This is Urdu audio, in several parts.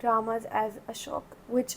dramas as a shock, which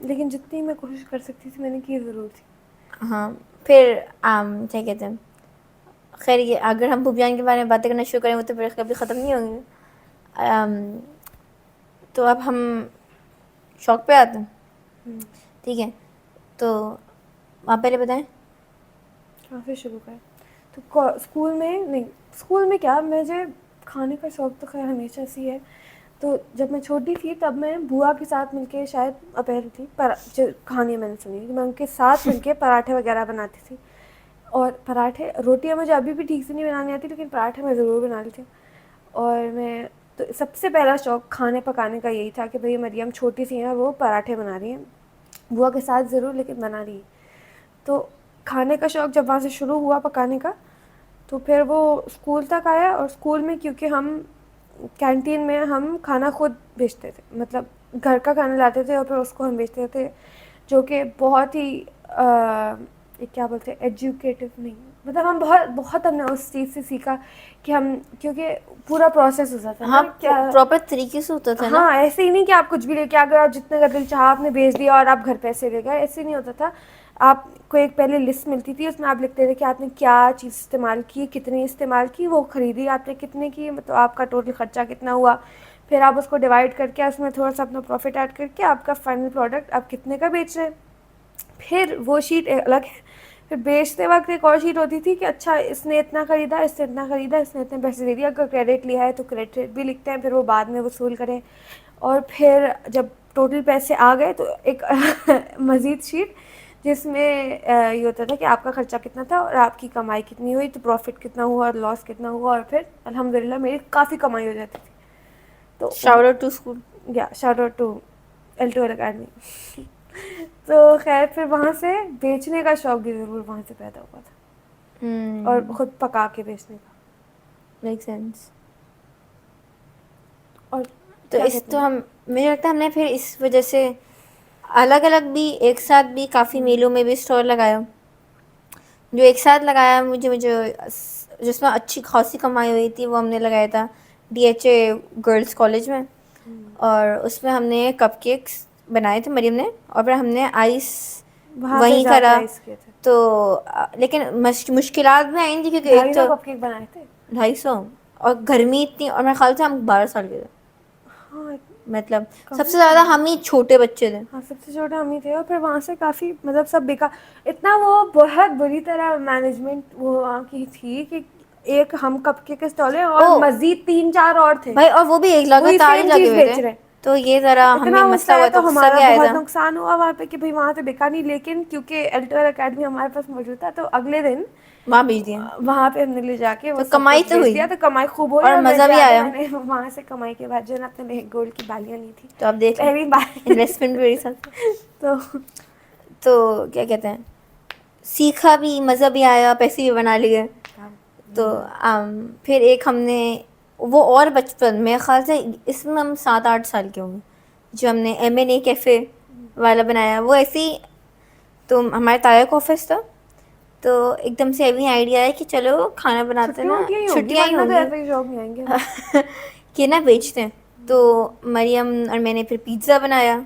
لیکن جتنی میں کوشش کر سکتی تھی میں نے کی ضرور تھی. ہاں پھر کیا کہتے ہیں، خیر یہ اگر ہم پھوپھیان کے بارے میں باتیں کرنا شروع کریں وہ تو پھر کبھی ختم نہیں ہوں گے. تو اب ہم شوق پہ آتے ہیں. ٹھیک ہے، تو آپ پہلے بتائیں. کہاں سے شروع کریں؟ تو اسکول میں نہیں، اسکول میں کیا، مجھے کھانے کا شوق تو خیر ہمیشہ سے ہی ہے. تو جب میں چھوٹی تھی تب میں بوا کے ساتھ مل کے، شاید اپہر تھی کہانی میں نے سنی، میں ان کے ساتھ مل کے پراٹھے وغیرہ بناتی تھی. اور پراٹھے، روٹیاں مجھے ابھی بھی ٹھیک سے نہیں بنانی آتی لیکن پراٹھے میں ضرور بنا لیتی ہوں. اور میں تو سب سے پہلا شوق کھانے پکانے کا یہی تھا کہ بھئی مریم چھوٹی سی ہیں وہ پراٹھے بنا رہی ہیں، بوا کے ساتھ ضرور لیکن بنا رہی ہیں. تو کھانے کا شوق جب وہاں سے شروع ہوا پکانے کا، تو پھر وہ اسکول تک آیا. اور اسکول میں کیونکہ ہم کینٹین میں ہم کھانا خود بیچتے تھے، مطلب گھر کا کھانا لاتے تھے اور پھر اس کو ہم بیچتے تھے، جو کہ بہت ہی کیا بولتے ہیں، ایجوکیٹو نہیں، مطلب ہم بہت ہم نے اس چیز سے سیکھا کہ ہم، کیونکہ پورا پروسیس ہوتا تھا نا ہاں کیا. پراپر طریقے سے ہوتا تھا نا. ہاں ایسے ہی نہیں کہ آپ کچھ بھی لے کے، اگر آپ جتنے کا دل چاہا آپ نے بیچ دیا اور آپ گھر پیسے لے گئے، ایسے نہیں ہوتا تھا. آپ کو ایک پہلے لسٹ ملتی تھی، اس میں آپ لکھتے تھے کہ آپ نے کیا چیز استعمال کی، کتنی استعمال کی، وہ خریدی آپ نے کتنے کی، مطلب آپ کا ٹوٹل خرچہ کتنا ہوا. پھر آپ اس کو ڈیوائڈ کر کے اس میں تھوڑا سا اپنا پروفٹ ایڈ کر کے آپ کا فائنل پروڈکٹ آپ کتنے کا بیچ رہے ہیں. پھر وہ شیٹ الگ ہے. پھر بیچتے وقت ایک اور شیٹ ہوتی تھی کہ اچھا اس نے اتنا خریدا، اس سے اتنا خریدا، اس نے اتنے پیسے دے دیا. اگر کریڈٹ لیا ہے تو کریڈٹ بھی لکھتے ہیں، پھر وہ بعد میں وصول کریں. اور پھر جب ٹوٹل پیسے آ گئے تو ایک مزید شیٹ جس میں یہ ہوتا تھا کہ آپ کا خرچہ کتنا تھا اور آپ کی کمائی کتنی ہوئی، تو پروفٹ کتنا ہوا اور لاس کتنا ہوا. اور پھر الحمدللہ میری کافی کمائی ہو جاتی تھی. تو شاؤٹ آؤٹ ٹو اسکول. یا shout out to L2L academy. تو خیر پھر وہاں سے بیچنے کا شوق بھی ضرور وہاں سے پیدا ہوا تھا، اور خود پکا کے بیچنے کا. Make sense. اور تو کیا اس کہتے تو ہیں، ہم، مجھے لگتا ہے ہم نے پھر اس وجہ سے الگ الگ بھی ایک ساتھ بھی کافی میلوں میں بھی اسٹور لگایا. جو ایک ساتھ لگایا مجھے جس میں اچھی خاصی کمائی ہوئی تھی وہ ہم نے لگایا تھا DHA گرلس کالج میں. اور اس میں ہم نے کپ کیکس بنائے تھے مریم نے، اور پھر ہم نے آئس وہاں پہ وہیں زیادہ کرا. آئس کیے تھے. تو لیکن مشکلات بھی آئیں تھیں کیونکہ ایک 250 تو کپ کیک بنائے تھے. 250 اور گرمی اتنی، اور میرے خیال سے ہم 12 سال کے تھے. ہاں مطلب سب کم سے ہی تھے. زیادہ ہم ہی چھوٹے بچے تھے. ہاں سب سے چھوٹے ہم ہی تھے. اور پھر وہاں سے کافی مطلب سب بیکار، اتنا وہ بہت بری طرح مینجمنٹ وہ وہاں کی تھی کہ ایک ہم کپ کیک کے اسٹال ہیں اور او مزید 3-4 اور تھے بھائی، اور وہ بھی ایک وہی لگاتار ہی سیم لگے چیز ہوئے تھے. بیچ رہے. تو یہ ذرا ہمیں اتنا مسئلہ غصہ ہوا ہے تو غصہ ہمارا بھی آیا بہت تھا. نقصان ہوا وہاں پہ کہ بھائی وہاں سے بکا نہیں. لیکن کیونکہ L2L اکیڈمی ہمارے پاس موجود تھا تو اگلے دن وہاں بھیج دیے وہاں پہ ہم نے لے جا کے وہ تو سب کمائی کچھ تو بیچ ہوئی دیا. تو کمائی خوب ہوئی. اور مزہ مجھے بھی یاد ہے آیا. میں نے وہاں سے کمائی کے بعد جو ہے نا اپنے گولڈ کی بالیاں لی تھی تو آپ دیکھ لیں پہلی بار. انویسٹمنٹ بھی میرے ساتھ. تو تو کیا کہتے ہیں، سیکھا بھی، مزہ بھی آیا، پیسے بھی بنا لیے. تو پھر ایک ہم نے وہ اور بچپن میں خیال سے اس میں ہم 7-8 سال کے ہوں گے جو ہم نے M&A کیفے والا بنایا. وہ ایسے ہی، تو ہمارے تایا کا آفس تھا تو ایک دم سے ابھی آئیڈیا ہے کہ چلو کھانا بناتے نا، چھٹیاں ہی ہوں گی ایسے ہی شوق نہیں آئیں گے. کہ نا بیچتے ہیں. تو مریم اور میں نے پھر پیزا بنایا.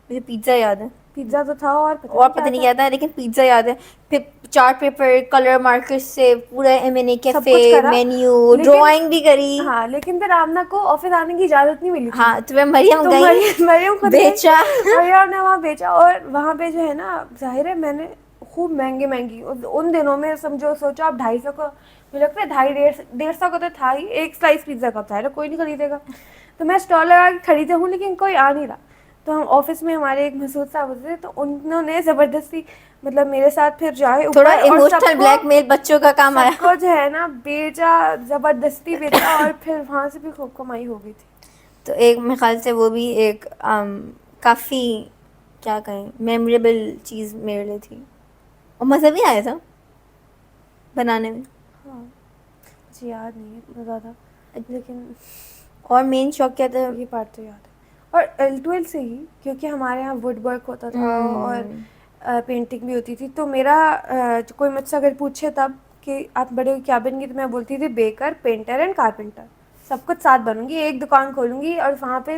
مجھے پیزا یاد ہے، پیزا تو تھا اور پتہ نہیں کیا تھا لیکن پیزا یاد ہے. پھر چارٹ پیپر، کلر مارکر سے پورا M&A سب کیفے، کچھ کرا. مینیو، لیکن ڈرائنگ بھی کری. ہاں لیکن پھر آمنہ کو آفس آنے کی اجازت نہیں ملی تھی. ہاں تو میں مریم تو گئی، مریم خود گئی، بیچا. مریم نے وہاں بیچا. اور وہاں پہ جو ہے نا ظاہر ہے میں نے خوب مہنگی ان دنوں میں سمجھو سوچو آپ 250 کا، مجھے لگتا ہے 150 کا تو تھا ہی. ایک سلائس پیزا کا تھا، کوئی نہیں خریدے گا. تو میں اسٹال لگا کے خریدے ہوں لیکن کوئی آ نہیں رہا. تو ہم آفس میں ہمارے ایک مسعود صاحب ہوتے تھے تو انہوں نے زبردستی مطلب میرے ساتھ پھر جائے تھوڑا اوپر اور ایموشنل بلیک میل بچوں کا کام سب آیا. کو جو ہے نا بیچا، زبردستی بیچا. اور پھر وہاں سے بھی خوب کمائی ہو گئی تھی. تو ایک میرے خیال سے وہ بھی ایک کافی کیا کہیں میموریبل چیز میرے لیے تھی، اور مزہ بھی آیا تھا بنانے میں. ہاں مجھے یاد نہیں ہے اتنا زیادہ لیکن اور مین شوق کیا تھا؟ یہ بات تو یاد ہے. اور L2L سے ہی کیونکہ ہمارے یہاں ووڈ ورک ہوتا تھا اور پینٹنگ بھی ہوتی تھی. تو میرا کوئی مجھ سے اگر پوچھے تب کہ آپ بڑے ہوئے کیا بن گی، تو میں بولتی تھی بیکر، پینٹر اینڈ کارپینٹر. سب کچھ ساتھ بنوں گی، ایک دکان کھولوں گی اور وہاں پہ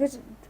Which-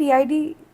PID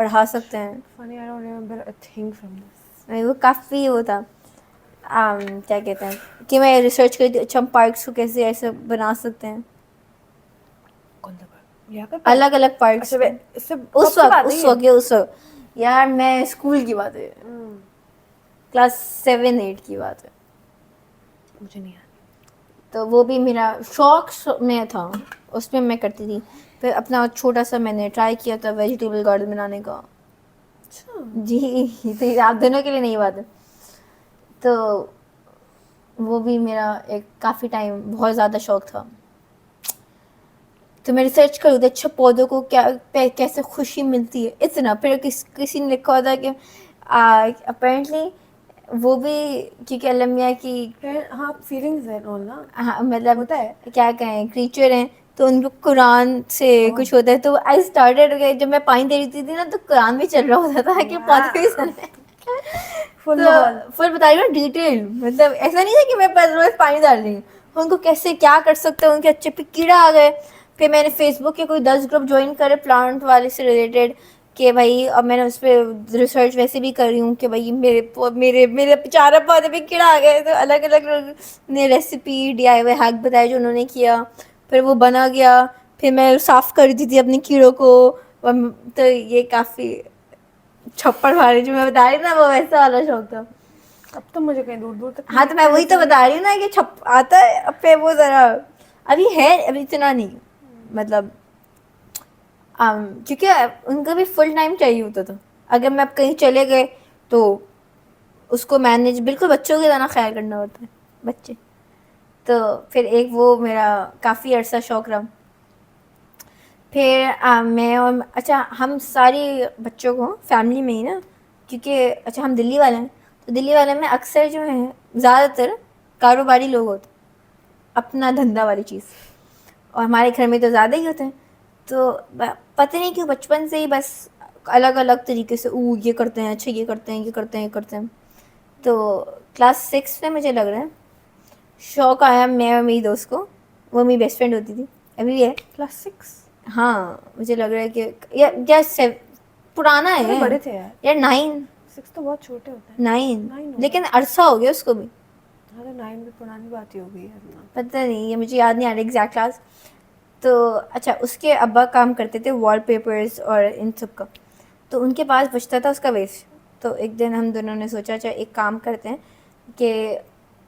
پڑھا سکتے ہیں. Funny, I don't remember a thing from this. نہیں وہ کافی وہ تھا کیا کہتے ہیں کہ میں ریسرچ کری تھی اچھا ہم پارکس کو کیسے ایسے بنا سکتے ہیں کون سا پارک؟ یہاں کا الگ الگ پارکس. اچھا اس وقت یار میں اسکول کی بات ہے, کلاس 7-8 کی بات ہے, مجھے نہیں آتی. تو وہ بھی میرا شوق میں تھا, اس میں کرتی تھی. پھر اپنا چھوٹا سا میں نے ٹرائی کیا تھا ویجیٹیبل گارڈن بنانے کا. اچھا جی تو آپ دونوں کے لیے نہیں بات ہے. تو وہ بھی میرا ایک کافی ٹائم بہت زیادہ شوق تھا. تو میں ریسرچ کروں تھی اچھا پودوں کو کیا کیسے خوشی ملتی ہے اتنا. پھر کسی نے لکھا ہوتا کہ اپیرنٹلی وہ بھی کیونکہ المیہ کی ہاں فیلنگز ہے نا, ہاں مطلب ہوتا ہے. کیا کہیں کریچر ہیں تو ان کو قرآن سے کچھ ہوتا ہے. تو آئی اسٹارٹیڈ جب میں پانی دے رہی تھی نا تو قرآن بھی چل رہا ہوتا تھا کہ پودے بھی سن فل تو ماحول. فل بتا رہی ہوں ڈیٹیل. مطلب ایسا نہیں ہے کہ میں روز پانی ڈال رہی ہوں, ان کو کیسے کیا کر سکتے ہیں. ان کے اچھے پہ کیڑا آ گئے. پھر میں نے فیس بک کے کوئی 10 گروپ جوائن کرے پلانٹ والے سے ریلیٹڈ کہ بھائی اب میں نے اس پہ ریسرچ ویسے بھی کر رہی ہوں کہ بھائی میرے چارہ پودے پہ کیڑا آ گئے. تو الگ الگ نے ریسیپی DIY ہیک بتائے جو انہوں نے کیا. پھر وہ بنا گیا. پھر میں صاف کر دی تھی اپنے کیڑوں کو. تو یہ کافی چھپڑ ماری جو میں بتا رہی نا وہ ویسا والا شوق تھا. اب تو مجھے کہیں دور دور تک ہاں تو میں وہی تو بتا رہی ہوں نا کہ چھپ آتا ہے. اب پہ وہ ذرا ابھی ہے ابھی اتنا نہیں مطلب کیونکہ ان کا بھی فل ٹائم چاہیے ہوتا تھا. اگر میں اب کہیں چلے گئے تو اس کو مینیج بالکل بچوں کی طرح خیال کرنا ہوتا ہے بچے. تو پھر ایک وہ میرا کافی عرصہ شوق رہا. پھر میں اور اچھا ہم ساری بچوں کو فیملی میں ہی نا کیونکہ اچھا ہم دلی والے ہیں تو دلی والے میں اکثر جو ہیں زیادہ تر کاروباری لوگ ہوتے ہیں, اپنا دھندا والی چیز. اور ہمارے گھر میں تو زیادہ ہی ہوتے ہیں. تو پتہ نہیں کیوں بچپن سے ہی بس الگ الگ طریقے سے یہ کرتے ہیں اچھا یہ کرتے ہیں یہ کرتے ہیں یہ کرتے ہیں. تو کلاس 6 میں مجھے لگ رہا ہے شوق آیا میں اور میری دوست کو. وہ میری بیسٹ فرینڈ ہوتی تھی ابھی بھی ہے. کلاس 6 ہاں مجھے لگ رہا ہے کہ یا پرانا تھوڑے ہے بڑے تھے یا 9 تو بہت چھوٹے ہوتے ہیں. 9 لیکن عرصہ ہو گیا اس کو بھی. ہاں 9 بھی پرانی بات ہی ہو گئی ہے. پتہ نہیں یہ مجھے یاد نہیں آ رہا ایگزیکٹ کلاس. تو اچھا اس کے ابا کام کرتے تھے وال پیپرز اور ان سب کا. تو ان کے پاس بچتا تھا اس کا ویسٹ. تو ایک دن ہم دونوں نے سوچا اچھا ایک کام کرتے ہیں کہ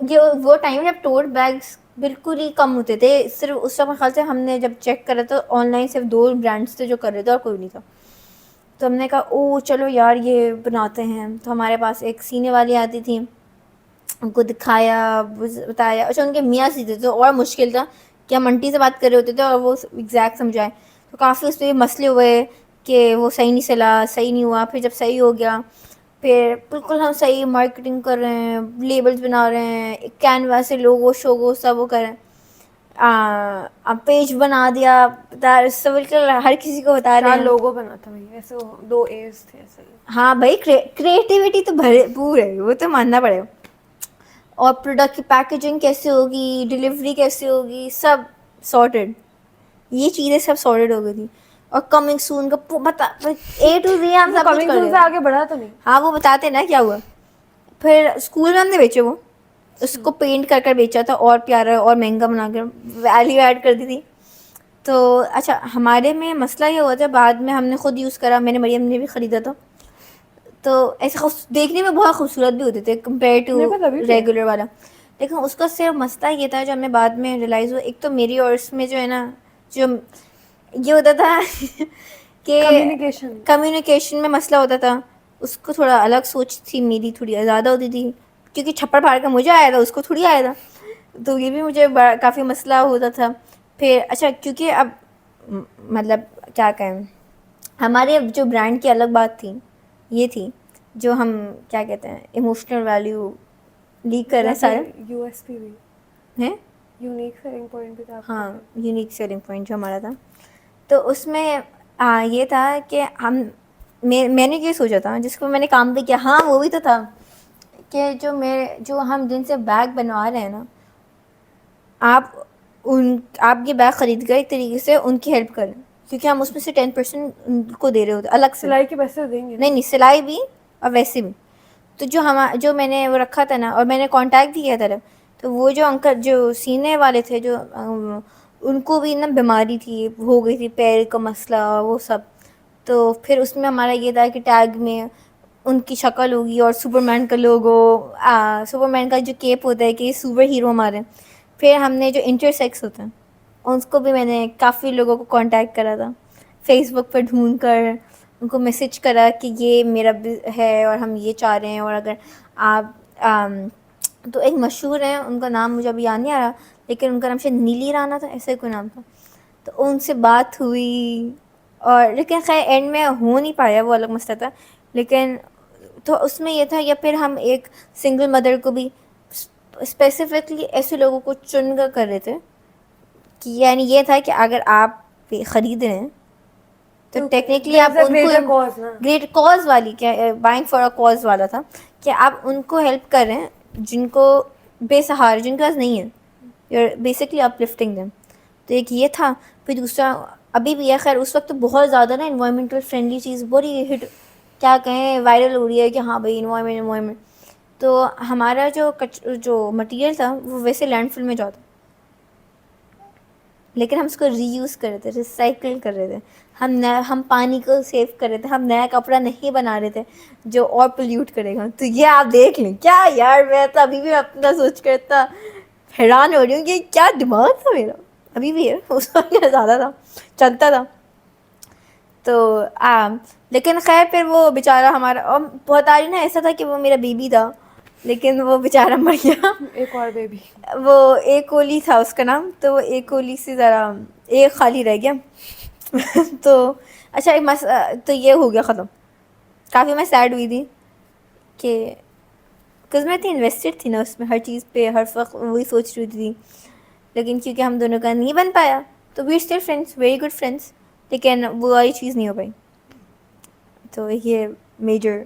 یہ وہ ٹائم جب ٹوٹ بیگس بالکل ہی کم ہوتے تھے. صرف اس وقت خیال سے ہم نے جب چیک کرا تو آن لائن صرف 2 برانڈس تھے جو کر رہے تھے اور کوئی نہیں تھا. تو ہم نے کہا او چلو یار یہ بناتے ہیں. تو ہمارے پاس ایک سینے والی آتی تھی, ان کو دکھایا بتایا. اچھا ان کے میاں سیتے تھے اور مشکل تھا کہ ہم آنٹی سے بات کر رہے ہوتے تھے اور وہ ایگزیکٹ سمجھائیں. تو کافی اس پہ مسئلے ہوئے کہ وہ صحیح نہیں سلا, صحیح نہیں ہوا. پھر جب صحیح ہو گیا پھر بالکل ہم صحیح مارکیٹنگ کر رہے ہیں, لیبلس بنا رہے ہیں, ایک کینوا سے لوگو شوگو سب وہ کریں, پیج بنا دیا. بالکل ہر کسی کو بتا رہے 4 ہیں. لوگو بنا تھا بھائی ایسے 2 A's تھے ایسے. ہاں بھائی کریٹیوٹی تو بھرپور ہے وہ تو ماننا پڑے گا. اور پروڈکٹ کی پیکیجنگ کیسے ہوگی, ڈلیوری کیسے ہوگی, سب سارٹیڈ. یہ چیزیں سب سارٹیڈ ہو گئی تھی. اور کمنگ سون کا بتا A to Z ہم سب کچھ کمنگ کر سون گئے. سے آگے بڑھا تو نہیں. ہاں وہ بتاتے نا کیا ہوا. پھر اسکول میں ہم نے بیچے وہ اس کو پینٹ کر کر بیچا تھا اور پیارا اور مہنگا بنا کر ویلیو ایڈ کر دی تھی. تو اچھا ہمارے میں مسئلہ یہ ہوا تھا بعد میں ہم نے خود یوز کرا, میں نے مریم نے بھی خریدا تھا. تو ایسے دیکھنے میں بہت خوبصورت بھی ہوتے تھے کمپیئر ٹو میرے پاس ابھی بھی ہے. ریگولر والا. لیکن اس کا صرف مسئلہ یہ تھا جو ہمیں بعد میں ریئلائز ہوا, ایک تو میری اور اس میں جو ہے نا جو یہ ہوتا تھا کہ کمیونیکیشن میں مسئلہ ہوتا تھا. اس کو تھوڑا الگ سوچ تھی, میری تھوڑی زیادہ ہوتی تھی کیونکہ چھپڑ پھاڑ کا مجھے آیا تھا اس کو تھوڑی آیا تھا. تو یہ بھی مجھے کافی مسئلہ ہوتا تھا. پھر اچھا کیونکہ اب مطلب کیا کہیں ہمارے جو برانڈ کی الگ بات تھی یہ تھی جو ہم کیا کہتے ہیں ایموشنل ویلیو لیک کر رہے ہیں سارے USP بھی ہیں, یونیک سیلنگ پوائنٹ بھی تھا. ہاں یونیک سیلنگ پوائنٹ جو ہمارا تھا. تو اس میں یہ تھا کہ میں نے یہ سوچا تھا جس کو میں نے کام بھی کیا. ہاں وہ بھی تو تھا کہ جو ہم جن سے بیگ بنوا رہے ہیں نا آپ یہ بیگ خرید کر ایک طریقے سے ان کی ہیلپ کریں. کیونکہ ہم اس میں سے 10% ان کو دے رہے ہوتے الگ سے. سلائی کے پیسے دیں گے. نہیں سلائی بھی اور ویسے بھی. تو جو میں نے وہ رکھا تھا نا, اور میں نے کانٹیکٹ بھی کیا تھا, تو وہ جو انکل جو سینے والے تھے, جو ان کو بھی نا بیماری تھی, ہو گئی تھی پیر کا مسئلہ وہ سب. تو پھر اس میں ہمارا یہ تھا کہ ٹیگ میں ان کی شکل ہوگی اور سپر مین کا لوگو, سپر مین کا جو کیپ ہوتا ہے کہ یہ سپر ہیرو ہمارے. پھر ہم نے جو انٹر سیکس ہوتے ہیں اس کو بھی میں نے کافی لوگوں کو کانٹیکٹ کرا تھا فیس بک پہ ڈھونڈ کر, ان کو میسج کرا کہ یہ میرا ہے اور ہم یہ چاہ رہے ہیں, اور اگر آپ تو ایک مشہور ہیں, ان کا نام مجھے ابھی یاد نہیں آ رہا, لیکن ان کا نام شاید نیلی رانا تھا, ایسا کوئی نام تھا. تو ان سے بات ہوئی, اور لیکن خیر اینڈ میں ہو نہیں پایا, وہ الگ مسئلہ تھا. لیکن تو اس میں یہ تھا, یا پھر ہم ایک سنگل مدر کو بھی اسپیسیفکلی ایسے لوگوں کو چن کر رہے تھے کہ یعنی یہ تھا کہ اگر آپ خرید رہے ہیں تو ٹیکنیکلی آپ ان کو گریٹ کاز والی کیا بائنگ فار اے کاز والا تھا کہ آپ ان کو ہیلپ کر رہے ہیں جن کو بے سہارا, جن کے پاس نہیں ہے, you are basically uplifting them. تو ایک یہ تھا. پھر دوسرا ابھی بھی ہے, خیر اس وقت تو بہت زیادہ نا انوائرمنٹل فرینڈلی چیز بڑی ہٹ کیا کہیں وائرل ہو رہی ہے کہ ہاں بھائی انوائرمنٹ. تو ہمارا جو مٹیریل تھا وہ ویسے لینڈ فل میں جاتا, لیکن ہم اس کو ری یوز کر رہے تھے, ریسائیکل کر رہے تھے. ہم پانی کو سیو کر رہے تھے, ہم نیا کپڑا نہیں بنا رہے تھے جو اور پولیوٹ کرے گا. تو یہ آپ دیکھ لیں کیا یار, میں تو ابھی بھی اپنا سوچ کر اتنا حیران ہو رہی ہوں کہ کیا دماغ تھا میرا, ابھی بھی ہے, اس وقت زیادہ تھا, چلتا تھا. تو لیکن خیر پھر وہ بیچارہ ہمارا, اور بہت آری نا ایسا تھا کہ وہ میرا بیبی تھا لیکن وہ بیچارہ مر گیا. ایک اور بیبی, وہ ایک کولی تھا اس کا نام, تو وہ ایک کولی سے ذرا ایک خالی رہ گیا. تو اچھا تو یہ ہو گیا ختم. کافی میں سیڈ ہوئی تھی کہ بکاز میں اتنی انویسٹیڈ تھی نا اس میں, ہر چیز پہ ہر وقت وہی سوچ رہی تھی. لیکن کیونکہ ہم دونوں کا نہیں بن پایا تو we still friends, very good friends, لیکن وہ والی چیز نہیں ہو پائی. تو یہ میجر.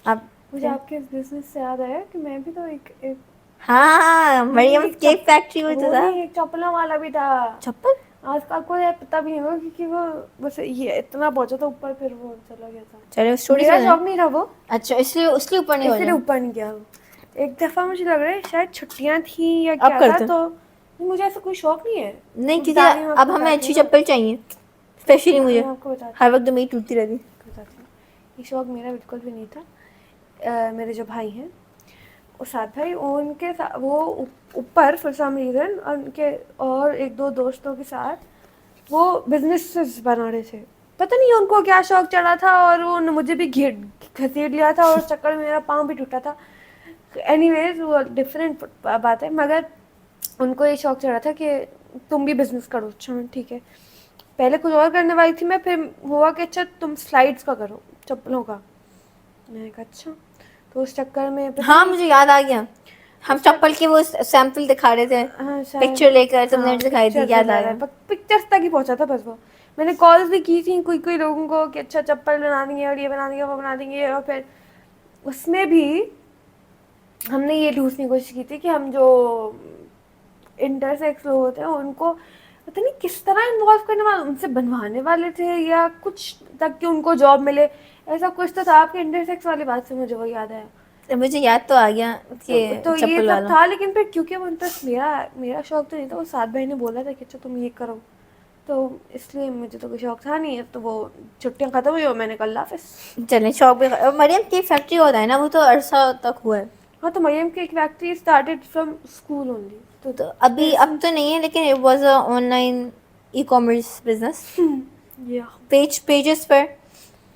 اب مجھے آپ کے اس بزنس سے یاد آیا کہ میں بھی تو ایک ہاں مریم کیک فیکٹری میں تو تھا. ایک چپلوں والا بھی تھا. چپل آج کل کو پتہ بھی نہیں ہوگا کیونکہ وہ بس یہ اتنا پہنچا تھا اوپر, پھر وہ چلا گیا تھا. چلو اسٹوری میرا شوق نہیں تھا وہ. اچھا اس لیے اوپر نہیں ہو اس لیے جائے. اوپر نہیں گیا. ایک دفعہ مجھے لگ رہا ہے شاید چھٹیاں تھیں یا اب کیا تھا, کرتے تو مجھے ایسا کوئی شوق نہیں ہے. نہیں, کیونکہ اب ہمیں اچھی چپل چاہیے, اسپیشلی مجھے ہر وقت میری ٹوٹتی رہتی. یہ شوق میرا بالکل بھی نہیں تھا. میرے جو بھائی ہیں وہ ساتھ بھائی, ان کے وہ اوپر فار سم ریزن, اور ان کے اور ایک دو دوستوں کے ساتھ وہ بزنس بنا رہے تھے. پتہ نہیں ان کو کیا شوق چڑھا تھا, اور وہ مجھے بھی گھسیٹ لیا تھا, اور اس چکر میں میرا پاؤں بھی ٹوٹا تھا. اینی ویز وہ ڈفرینٹ بات ہے, مگر ان کو یہ شوق چڑھا تھا کہ تم بھی بزنس کرو. اچھا ٹھیک ہے, پہلے کچھ اور کرنے والی تھی میں, پھر ہوا کہ اچھا تم سلائڈس کا کرو, چپلوں کا. میں نے کہا اچھا. تو اس چکر میں ہاں مجھے یاد آ گیا, ہم چپل کے وہ سیمپل دکھا رہے تھے, پکچر لے کر تم نے دکھائی تھی, یاد آ گیا. پکچرس تک ہی پہنچا تھا بس. وہ میں نے کالز بھی کی تھیں کوئی لوگوں کو کہ اچھا چپل بنا دیں گے, اور یہ بنا دیں گے, وہ بنا دیں گے. اور پھر اس میں بھی ہم نے یہ ڈھونڈنے کی کوشش کی تھی کہ ہم جو انٹر سیکس لوگ ہوتے ہیں ان کو پتہ نہیں کس طرح انوالو کرنے والے, ان سے بنوانے والے تھے یا کچھ تک کہ ان کو جاب ملے, ایسا کچھ تو تھا. آپ کے انٹر سیکس والی بات سے مجھے وہ یاد آیا. مجھے یاد تو آ گیا کہ تو یہ چپل سب والا تھا, لیکن پھر کیونکہ وہ انٹرسٹ میرا شوق تو نہیں تھا, وہ ساتھ بھائی نے بولا تھا کہ اچھا تم یہ کرو, تو اس لیے مجھے تو کوئی شوق تھا نہیں. تو وہ چھٹیاں ختم ہوئی اور میں نے کہا اللہ حافظ. چلیں شوق بھی, مریم کی فیکٹری ہوتا ہے نا, وہ تو عرصہ تک ہوا ہے. ہاں تو مریم کی ایک factory started from school only. تو ابھی اب تو نہیں ہے, لیکن it was a on line e commerce business, pages پر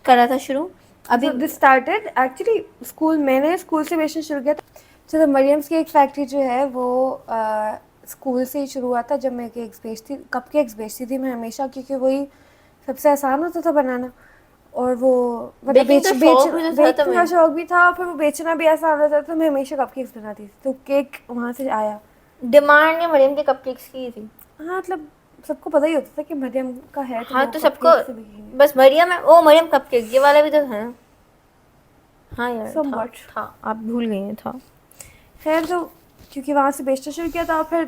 کرا تھا شروع. ابھی دس اسٹارٹیڈ ایکچولی اسکول, میں نے اسکول سے بیچنا شروع کیا تھا. تو مریمس کی ایک فیکٹری جو ہے وہ اسکول سے ہی شروع ہوا تھا, جب میں کیکس بیچتی, کپ کیکس بیچتی تھی میں ہمیشہ, کیونکہ وہی سب سے آسان ہوتا تھا بنانا. اور وہ مطلب بیچنے کا شوق بھی تھا, اور پھر وہ بیچنا بھی آسان ہوتا تھا. میں ہمیشہ کپ کیکس بناتی تھی, تو کیک وہاں سے آیا. ڈیمانڈ نے مریم کے کپ کیکس کی تھی. ہاں مطلب سب کو پتہ ہی ہوتا تھا کہ مریم کا ہے, ہاں وہ تو سب کپ کو کیک سے بکیں گے. بس مریم ہے, او مریم کپ کیک, یہ والا بھی تو تھا نا. ہاں یار تھا, آپ بھول گئی ہیں. تھا خیر. تو کیونکہ وہاں سے بیچنا شروع کیا تھا, پھر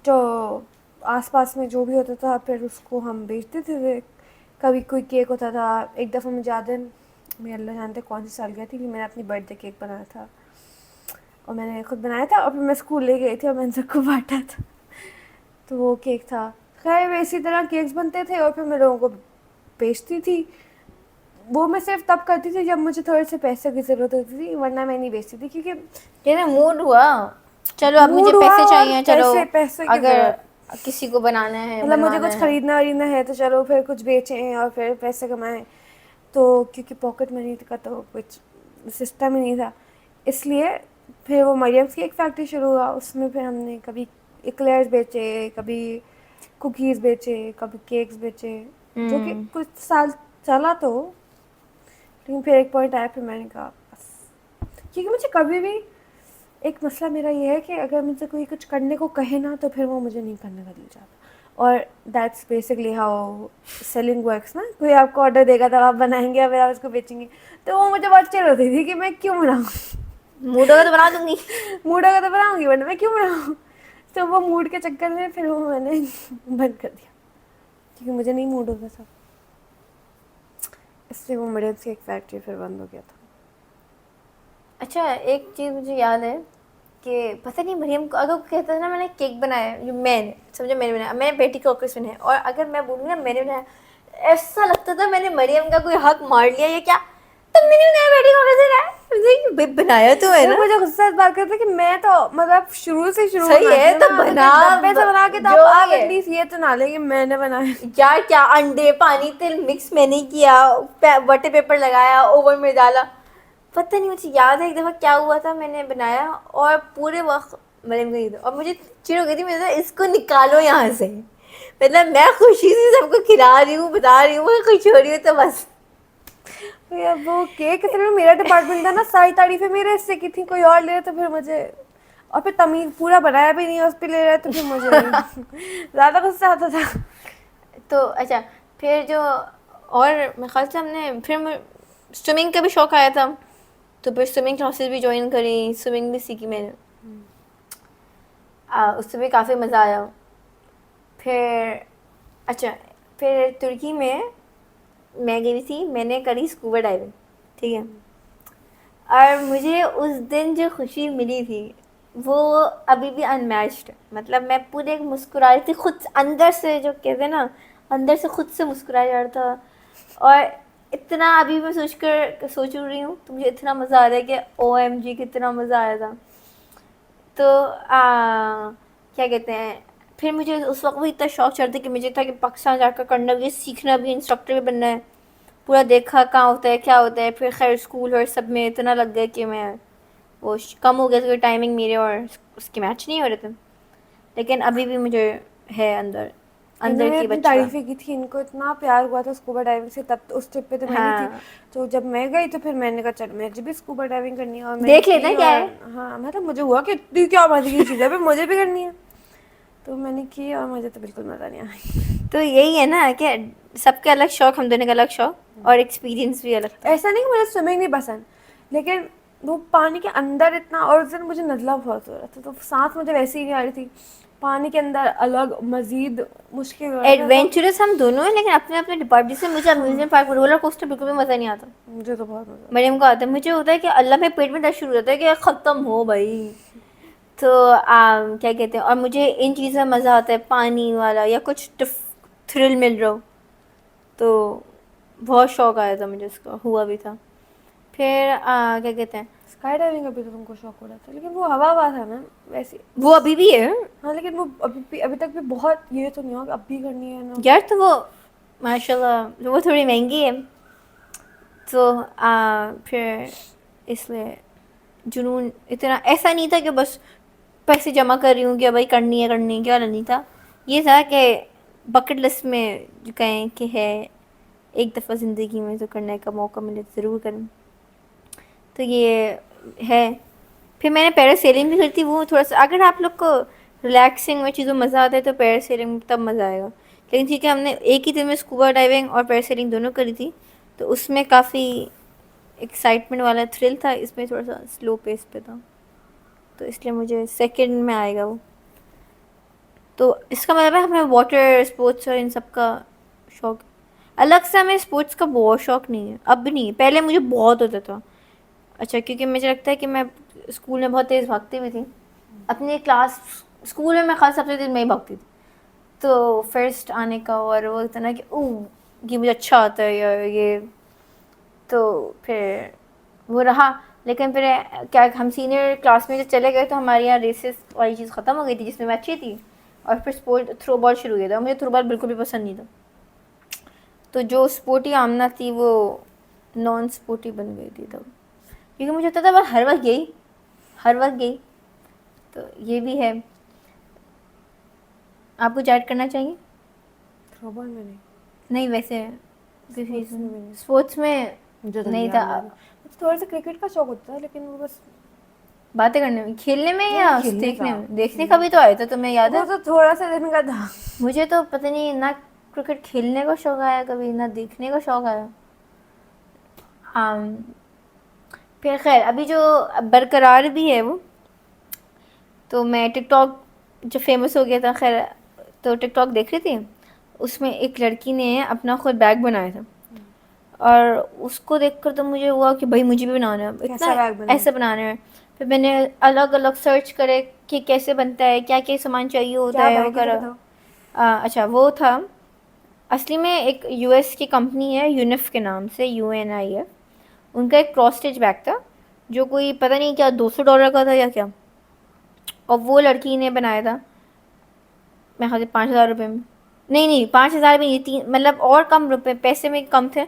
جو آس پاس میں جو بھی ہوتا تھا پھر اس کو ہم بیچتے تھے. کبھی کوئی کیک ہوتا تھا. ایک دفعہ مجھے یاد ہے میں اللہ جانتے کون سی سال گیا تھی کہ میں نے اپنی برتھ ڈے کیک بنایا تھا اور میں نے خود بنایا تھا اور پھر میں اسکول لے گئی تھی اور میں نے سب کو بانٹا تھا. تو وہ کیک تھا. خیر اسی طرح کیکس بنتے تھے اور پھر میں لوگوں کو بیچتی تھی. وہ میں صرف تب کرتی تھی جب مجھے تھوڑے سے پیسے کی ضرورت ہوتی تھی, ورنہ میں نہیں بیچتی تھی کیونکہ کہنا موڈ ہوا, چلو اب مجھے موڈ ہوا پیسے اور چاہیے, چلو پیسے کی اگر ضرورت, کسی کو بنانا ہے مطلب مجھے بنوانا کچھ ہے. خریدنا وریدنا ہے تو چلو پھر کچھ بیچیں اور پھر پیسے کمائیں. تو کیونکہ پاکٹ منی کا تو کچھ سسٹم ہی نہیں تھا, اس لیے پھر وہ مریم کی ایک فیکٹری شروع ہوا. اس میں پھر ہم نے کبھی ایکلیئرز بیچے, کبھی کوکیز بیچے, کبھی کیکس بیچے, جو کہ کچھ سال چلا تو, لیکن پھر ایک پوائنٹ آیا پھر میں نے کہا بس. کیونکہ مجھے کبھی بھی ایک مسئلہ میرا یہ ہے کہ اگر مجھ سے کوئی کچھ کرنے کو کہے نا تو پھر وہ مجھے نہیں کرنے کا دل چاہتا. اور that's basically how selling works نا. کوئی آپ کو آرڈر دے گا تو آپ بنائیں گے اور پھر آپ اس کو بیچیں گے, تو وہ مجھے بہت چڑ ہوتی تھی کہ میں کیوں بناؤں, موڈ ہوگا تو بنا دوں گی. موڈ ہوگا تو بناؤں گی ورنہ میں کیوں بناؤں. تو وہ موڈ کے چکر میں پھر وہ میں نے بند کر دیا کیونکہ مجھے نہیں موڈ ہوتا تھا. اس لیے وہ مریم کی ایک فیکٹری پھر بند ہو گیا تھا. اچھا ایک چیز مجھے یاد ہے کہ پتہ نہیں مریم کو اگر کہتا تھا نا میں نے کیک بنایا, جو میں نے سمجھو میں نے بنایا, میں نے بیٹی کو آکسفن ہے, اور اگر میں بولوں نا میں نے بنایا, ایسا لگتا تھا میں نے مریم کا کوئی حق مار لیا یا کیا. تم نے بنایا بیٹی کو آکسفن ہے, بنایا تو ہے نا. مجھے غصہ اس بات کرتا کہ میں تو مطلب شروع سے شروع صحیح بناتی ہے ہوں تو نا, بنا, ڈبے سے بنا کے تو جو آپ بھی ایٹ ہے لیسٹ یہ تو نہ لیں کہ میں نے بنایا. یار کیا انڈے پانی تل مکس میں نے کیا, بٹر پیپر لگایا, اوون میں ڈالا, پتہ نہیں مجھے یاد ہے ایک دفعہ کیا ہوا تھا. میں نے بنایا اور پورے وقت مریم کا اور مجھے چڑ ہو گئی تھی, مجھے اس کو نکالو یہاں سے. مطلب میں خوشی سے سب کو کھلا رہی ہوں, بتا رہی ہوں, میں خوش ہو رہی ہوں, تو بس وہ کیک صرف میرا ڈپارٹمنٹ تھا نا, ساری تعریفیں میرے حصے کی تھیں, کوئی اور لے تو پھر مجھے, اور پھر تمیز پورا بنایا بھی نہیں ہے اس پہ لے رہے تو پھر مجھے زیادہ غصہ آتا تھا. تو اچھا پھر جو اور میرے خیال سے ہم نے پھر سوئمنگ کا بھی شوق آیا تھا, تو پھر سوئمنگ کلاسز بھی جوائن کری, سوئمنگ بھی سیکھی میں نے, اس سے بھی کافی مزہ آیا. پھر اچھا پھر ترکی میں گئی تھی, میں نے کری اسکوبا ڈائیونگ, ٹھیک ہے, اور مجھے اس دن جو خوشی ملی تھی وہ ابھی بھی ان میچڈ. مطلب میں پورے مسکرا رہی تھی خود اندر سے, جو کہتے ہیں نا اندر سے خود سے مسکرایا جا رہا تھا. اور اتنا ابھی میں سوچ رہی ہوں تو مجھے اتنا مزہ آ رہا ہے کہ او ایم جی کتنا مزہ آیا تھا. تو کیا کہتے ہیں, پھر مجھے اس وقت بھی اتنا شوق چڑھتا کہ مجھے تھا کہ پاکستان جا کر کرنا بھی, سیکھنا بھی, انسٹرکٹر بھی بننا ہے. پورا دیکھا کہاں ہوتا ہے کیا ہوتا ہے. پھر خیر اسکول اور سب میں اتنا لگ گیا کہ میں وہ کم ہو گیا تھا ٹائمنگ میرے, اور اس کے میچ نہیں ہو رہے تھے. لیکن ابھی بھی مجھے ہے اندر انہوں نے کی اتنی بچپن. تعریفیں کی تھی, ان کو اتنا پیار ہوا تھا اسکوبا ڈائیونگ سے, تب اس ٹرپ پہ تو میں نہیں تھی. ہاں تو جب میں گئی تو پھر میں نے کہا چل مجھے بھی اسکوبا ڈائیونگ کرنی ہے, اور میں نے دیکھ لیتے کی. ہیں کیا اور ہے. ہاں مطلب مجھے ہوا کہ اتنی کیا مزے کی چیز ہے, پھر مجھے بھی کرنی ہے, تو میں نے کی اور مجھے تو بالکل مزہ نہیں آیا. تو یہی ہے نا کہ سب کے الگ شوق, ہم دونوں کا الگ شوق, اور ایکسپیرینس بھی الگ تھا. ایسا نہیں کہ مجھے سوئمنگ نہیں پسند, لیکن وہ پانی کے اندر اتنا, اور اس دن مجھے نزلہ بہت ہو رہا تھا تو سانس مجھے ویسے ہی نہیں آ رہی تھی. پانی کے اندر الگ مزید مشکل ہو رہا تھا. تو ایڈونچرس ہم دونوں ہیں, لیکن اپنے اپنے ڈپارٹمنٹ سے. مجھے امیوزمنٹ پارک رولر کوسٹر بالکل بھی مزہ نہیں آتا. مجھے تو بہت مزہ مریم کو آتا ہے, مجھے ہوتا ہے کہ اللہ میں پیٹ میں درد شروع ہوتا ہے کہ ختم ہو بھائی. تو کیا کہتے ہیں, اور مجھے ان چیزوں میں مزہ آتا ہے, پانی والا یا کچھ تھرل مل رہا ہو, تو بہت شوق آیا تھا مجھے اس کا, ہوا بھی تھا. پھر کیا کہتے ہیں, اسکائی ڈائیونگ کا بھی تو تم کو شوق ہو رہا تھا, لیکن وہ ہوا تھا نا ویسے. وہ ابھی بھی ہے. ہاں لیکن وہ ابھی تک بھی بہت, یہ تو نہیں ہو کہ اب بھی کرنی ہے نا یار. تو وہ ماشاء اللہ وہ تھوڑی مہنگی ہے, تو پھر اس لیے جنون اتنا ایسا نہیں تھا کہ بس پیسے جمع کر رہی ہوں کہ بھائی کرنی ہے کیا نہیں تھا. یہ تھا کہ بکٹ لسٹ میں جو کہیں کہ ہے ایک دفعہ زندگی میں جو کرنے کا موقع ملے تو ضرور کریں. تو یہ ہے. پھر میں نے پیراسیلنگ بھی کری تھی. وہ تھوڑا سا اگر آپ لوگ کو ریلیکسنگ میں چیزوں مزہ آتا ہے تو پیراسیلنگ میں تب مزہ آئے گا. لیکن ٹھیک ہے, ہم نے ایک ہی دن میں اسکوبا ڈائیونگ اور پیراسیلنگ دونوں کری تھی, تو اس میں کافی ایکسائٹمنٹ والا تھرل تھا. اس میں تھوڑا سا سلو پیس پہ تھا, تو اس لیے مجھے سیکنڈ میں آئے گا وہ. تو اس کا مطلب ہے ہمیں واٹر اسپورٹس اور ان سب کا شوق. الگ سے ہمیں اسپورٹس کا بہت شوق نہیں ہے, اب بھی نہیں ہے, پہلے مجھے بہت ہوتا تھا. اچھا کیونکہ مجھے لگتا ہے کہ میں اسکول میں بہت تیز بھاگتی بھی تھی. اپنی کلاس اسکول میں خاص سب سے تیز میں ہی بھاگتی تھی. تو فرسٹ آنے کا اور وہ اتنا کہ یہ مجھے اچھا آتا ہے یا یہ, تو پھر وہ رہا. لیکن پھر کیا ہم سینئر کلاس میں جب چلے گئے تو ہمارے یہاں ریسز والی چیز ختم ہو گئی تھی جس میں اچھی تھی, اور پھر اسپورٹ تھرو بال شروع ہو گیا تھا. مجھے تھرو بال بالکل بھی پسند نہیں تھا. تو جو اسپورٹی آمنہ تھی وہ نان اسپورٹی بن گئی تھی تب, کیونکہ مجھے ہوتا تھا بس ہر وقت گئی. تو یہ بھی ہے. آپ کچھ ایڈ کرنا چاہیے؟ تھرو بال میں نہیں ویسے کسی اسپورٹس میں بھی نہیں, اسپورٹس میں مجھے تو نہیں نہیں تھا. تھوڑا سا کرکٹ کا شوق ہوتا ہے لیکن وہ بس باتیں کرنے میں, کھیلنے میں نہیں یا کھیلنے دیکھنے کا, میں؟ دیکھنے کا بھی تو آیا تھا تمہیں یاد ہے. وہ تو تھوڑا سا دن کا تھا. مجھے تو پتہ نہیں نہ کرکٹ کھیلنے کا شوق آیا کبھی, نہ دیکھنے کا شوق آیا. پھر خیر ابھی جو برقرار بھی ہے وہ, تو میں ٹک ٹاک جو فیمس ہو گیا تھا, خیر تو ٹک ٹاک دیکھ رہی تھی. اس میں ایک لڑکی نے اپنا خود بیگ بنایا تھا, اور اس کو دیکھ کر تو مجھے ہوا کہ بھائی مجھے بھی بنانا ہے, اتنا کیسا بیگ بنا ایسے بنانا ہے. پھر میں نے الگ الگ سرچ کرے کہ کیسے بنتا ہے, کیا کیا سامان چاہیے ہوتا کیا ہے وہ بیگ ہے تو کرا. بتاؤ. اچھا وہ تھا اصلی میں ایک یو ایس کی کمپنی ہے یونف کے نام سے, UNIF. ان کا ایک کراس اسٹیچ بیگ تھا جو کوئی پتہ نہیں کیا $200 کا تھا یا کیا, اور وہ لڑکی نے بنایا تھا میں خالی 5,000 روپے میں. نہیں 5,000 میں, یہ مطلب اور کم روپے پیسے میں کم تھے.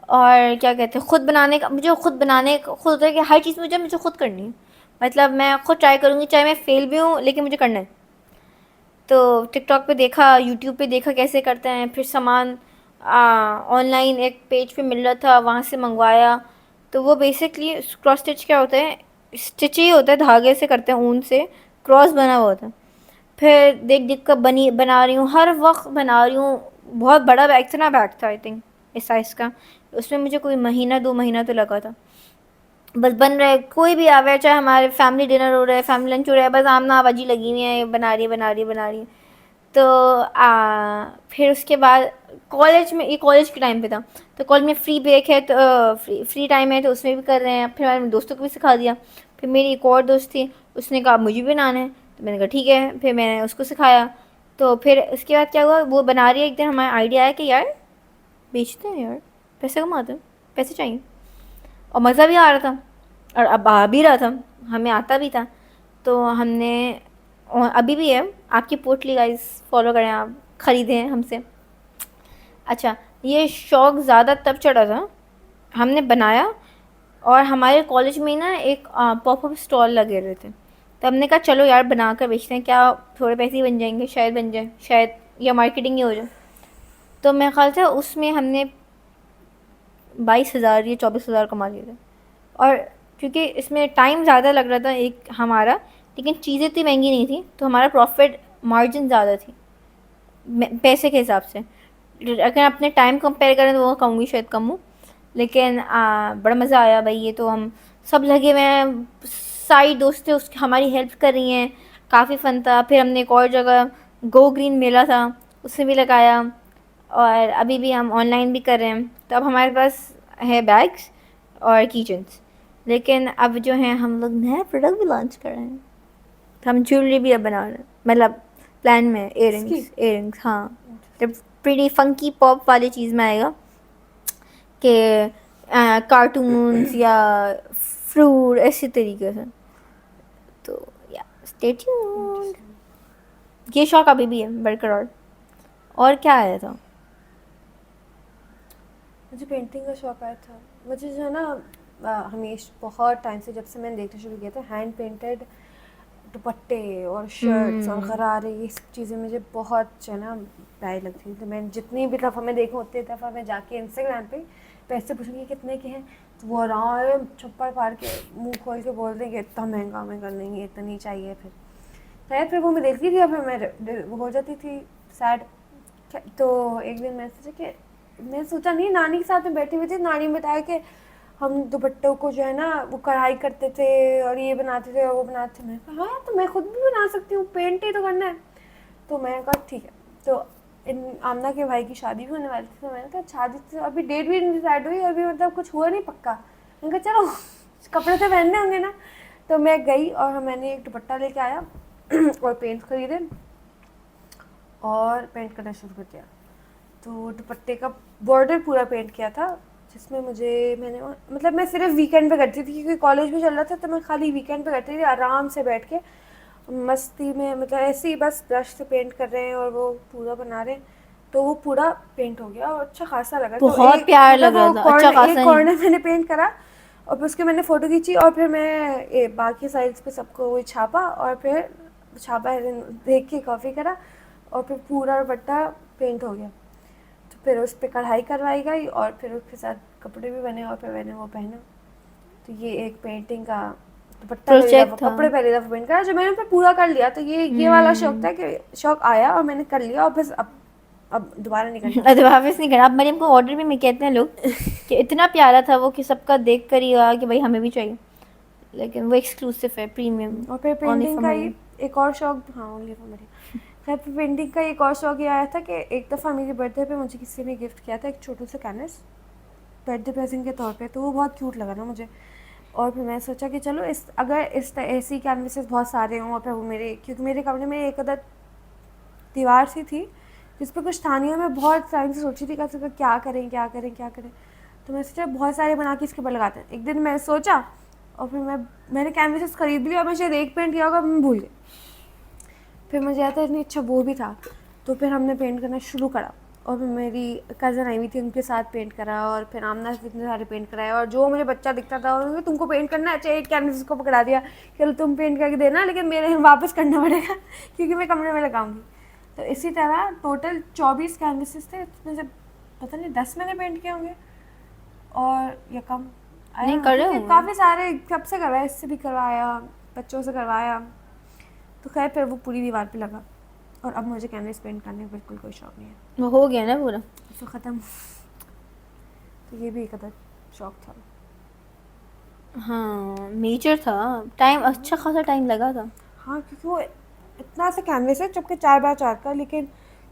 اور کیا کہتے ہیں خود بنانے کا, مجھے خود بنانے کا خود ہوتا ہے کہ ہر چیز مجھے خود کرنی ہے. مطلب میں خود ٹرائی کروں گی چاہے میں فیل بھی ہوں, لیکن مجھے کرنا ہے. تو ٹک ٹاک پہ دیکھا, یوٹیوب پہ دیکھا کیسے کرتے ہیں, پھر سامان آن لائن ایک پیج پہ مل رہا تھا وہاں سے منگوایا. تو وہ بیسکلی کراس اسٹچ کیا ہوتا ہے, اسٹچ ہی ہوتا ہے, دھاگے سے کرتے ہیں, اون سے کراس بنا ہوا ہوتا ہے. پھر دیکھ کر بنا رہی ہوں, ہر وقت بنا رہی ہوں. بہت بڑا بیگ, اتنا بیگ تھا آئی تھنک اس سائز کا. اس میں مجھے کوئی 1-2 مہینہ تو لگا تھا. بس بن رہا ہے, کوئی بھی آ رہا ہے, چاہے ہمارے فیملی ڈنر ہو رہا ہے, فیملی لنچ ہو رہا ہے, بس آمنا آبادی لگی ہوئی ہیں, بنا رہی ہے. تو پھر اس کے بعد کالج میں, یہ کالج کے ٹائم پہ تھا, تو کالج میں فری بریک ہے, تو فری ٹائم ہے تو اس میں بھی کر رہے ہیں. پھر ہمارے دوستوں کو بھی سکھا دیا. پھر میری ایک اور دوست تھی, اس نے کہا مجھے بھی بنانا ہے, تو میں نے کہا ٹھیک ہے. پھر میں نے اس کو سکھایا. تو پھر اس کے بعد کیا ہوا, وہ بنا رہی ہے, ایک دن ہمارا آئیڈیا آیا کہ یار بیچتے ہیں, یار پیسے کماتے ہیں, پیسے چاہیے. اور مزہ بھی آ رہا تھا, اور اب آ بھی رہا تھا, ہمیں آتا بھی تھا. تو ہم نے, ابھی بھی ہے, آپ کی پوٹلی گائز فالو کریں, آپ خریدیں ہم سے. اچھا یہ شوق زیادہ تب چڑھا تھا, ہم نے بنایا, اور ہمارے کالج میں نا ایک پاپ اپ اسٹال لگے ہوئے تھے. تو ہم نے کہا چلو یار بنا کر بیچتے ہیں, کیا تھوڑے پیسے ہی بن جائیں گے, شاید بن جائیں, شاید یا مارکیٹنگ ہی ہو جائے. تو میرے خیال سے اس میں ہم نے 22,000 یا 24,000 کما لیے تھے. اور کیونکہ اس میں ٹائم زیادہ لگ رہا تھا ایک ہمارا, لیکن چیزیں اتنی مہنگی نہیں تھیں, تو ہمارا پروفٹ مارجن زیادہ تھی پیسے کے حساب سے. اگر اپنے ٹائم کمپیئر کریں تو وہ کہوں گی شاید کم ہوں, لیکن بڑا مزہ آیا بھائی. یہ تو ہم سب لگے ہوئے ہیں, ساری دوستیں اس ہماری ہیلپ کر رہی ہیں, کافی فن تھا. پھر ہم نے ایک اور جگہ گو گرین میلہ تھا, اس میں بھی لگایا, اور ابھی بھی ہم آن لائن بھی کر رہے ہیں. تو اب ہمارے پاس ہے بیگس اور کیچنس, لیکن اب جو ہیں ہم لوگ نیا پروڈکٹ بھی لانچ کر رہے ہیں. تو ہم جیولری بھی اب بنا رہے ہیں, مطلب پلان میں ایئر اس کی رنگس. ہاں جب پریٹی فنکی پاپ والی چیز میں آئے گا کہ کارٹونس یا فروٹ ایسی طریقے سے. تو یا اسٹے ٹیونڈ. یہ شوق ابھی بھی ہے برقرار. اور کیا آیا تھا؟ مجھے پینٹنگ کا شوق آیا تھا. مجھے جو ہے نا ہمیشہ بہت ٹائم سے, جب سے میں نے دیکھنا شروع کیا تھا, ہینڈ پینٹڈ دوپٹے اور شرٹس اور غرارے, یہ سب چیزیں مجھے بہت جو ہے نا پیاری لگتی ہیں. تو میں جتنی بھی دفعہ میں دیکھوں اتنی دفعہ میں جا کے انسٹاگرام پہ پیسے پوچھوں گی کتنے کے ہیں, تو وہ آرام چھپڑ پاڑ کے منہ کھول کے بول دیں کہ اتنا مہنگا میں کر لیں گے, اتنا نہیں چاہیے. پھر وہ میں دیکھتی تھی, اور پھر میں ہو جاتی تھی سیڈ. تو ایک دن میں سوچا کہ میں سوچا نہیں, نانی کے ساتھ میں بیٹھی ہوئی تھی, نانی نے بتایا کہ ہم دوپٹوں کو جو ہے نا وہ کڑھائی کرتے تھے, اور یہ بناتے تھے اور وہ بناتے تھے. میں کہا ہاں تو میں خود بھی بنا سکتی ہوں, پینٹ ہی تو کرنا ہے. تو میں نے کہا ٹھیک ہے. تو آمنہ کے بھائی کی شادی بھی ہونے والی تھی, تو میں نے کہا شادی تو ابھی ڈیٹ بھی نہیں ڈیسائڈ ہوئی, ابھی مطلب کچھ ہوا نہیں پکا. میں نے کہا چلو کپڑے تو پہننے ہوں گے نا. تو میں گئی اور میں نے ایک دوپٹہ لے کے آیا اور پینٹ خریدے اور پینٹ کرنا شروع کر دیا. تو دوپٹے کا بارڈر پورا پینٹ کیا تھا, جس میں میں نے مطلب میں صرف ویکینڈ پہ کرتی تھی کیونکہ کالج بھی چل رہا تھا, تو میں خالی ویکینڈ پہ کرتی تھی آرام سے بیٹھ کے مستی میں, مطلب ایسے ہی بس برش سے پینٹ کر رہے ہیں اور وہ پورا بنا رہے ہیں. تو وہ پورا پینٹ ہو گیا اور اچھا خاصا لگا. تو بہت ایک پیارا مطلب لگ رہا وہ تھا, اچھا خاصا ایک نہیں. کارنر میں نے پینٹ کرا اور پھر اس کے میں نے فوٹو کھینچی اور پھر میں باقی سائڈس پہ سب کو وہ چھاپا اور پھر چھاپا دیکھ کے کافی کرا اور پھر پورا دوپٹہ پینٹ ہو گیا. تو پھر اس پہ کڑھائی کروائی گئی اور پھر اس کے ساتھ کپڑے بھی بنے اور پھر میں نے وہ پہنا. تو یہ ایک پینٹنگ کا دوپٹہ پہلی دفعہ, پروجیکٹ تھا. کپڑے پہلی دفعہ پینٹ کرا جو میں نے پھر پورا کر لیا. تو یہ والا شوق تھا کہ شوق آیا اور میں نے کر لیا اور بس اب دوبارہ نہیں کرنا. اب واپس نہیں کرنا. اب مریم کو آرڈر بھی میں کہتے ہیں لوگ کہ اتنا پیارا تھا وہ کہ سب کا دیکھ کر ہی ہوا کہ بھائی ہمیں بھی چاہیے, لیکن وہ ایکسکلوسیو ہے, پریمیم, اور پھر اونلی پینٹنگ فار کا مریم. ایک اور شوق, ہاں اونلی فار مریم. خیر پھر پینٹنگ کا ایک اور شوق یہ آیا تھا کہ ایک دفعہ میری برتھ ڈے پہ مجھے کسی نے گفٹ کیا تھا ایک چھوٹا سا کینوس برتھ ڈے پریزنٹ کے طور پہ. تو وہ بہت کیوٹ لگا نا مجھے, اور پھر میں سوچا کہ چلو اگر ایسی کینوسز بہت سارے ہوں اور پھر وہ کیونکہ میرے کمرے میں ایک عدد دیوار سی تھی جس پہ کچھ تھا نہیں, اور میں بہت ٹائم سے سوچی تھی کہ کیا کریں. تو میں سوچا بہت سارے بنا کے اس کے اوپر لگاتے ہیں. ایک دن میں سوچا اور پھر میں نے کینوسز خرید لی اور میں شاید ایک پینٹ کیا ہوگا, میں بھول گئی. پھر مجھے آتا اتنی اچھا وہ بھی تھا, تو پھر ہم نے پینٹ کرنا شروع کرا. اور پھر میری کزن آئی ہوئی تھی, ان کے ساتھ پینٹ کرا, اور پھر آمنہ سے اتنے سارے پینٹ کرائے. اور جو مجھے بچہ دکھتا تھا اور تم کو پینٹ کرنا ہے, اچھا ایک کینوس کو پکڑا دیا کہ تم پینٹ کر کے دینا, لیکن میرے واپس کرنا پڑے گا کیونکہ میں کمرے میں لگاؤں گی. تو اسی طرح ٹوٹل 24 کینوسز تھے, اس میں سے پتہ نہیں 10 میں نے پینٹ کیے ہوں گے اور یا کم آیا, نہیں کر رہے کیونکہ ہوں کافی سارے سب سے کروایا, اس سے بھی کروایا, بچوں سے کروایا. تو خیر پھر وہ پوری دیوار پہ لگا اور اب مجھے کینوس پینٹ کرنے کا بالکل کوئی شوق نہیں ہے. وہ ہو گیا نا پورا, تو ختم. تو یہ بھی ایک عدد شوق تھا. ہاں میجر تھا, ٹائم اچھا خاصا ٹائم لگا تھا. ہاں کیونکہ وہ اتنا سا کینوس ہے جبکہ 4x4 کا, لیکن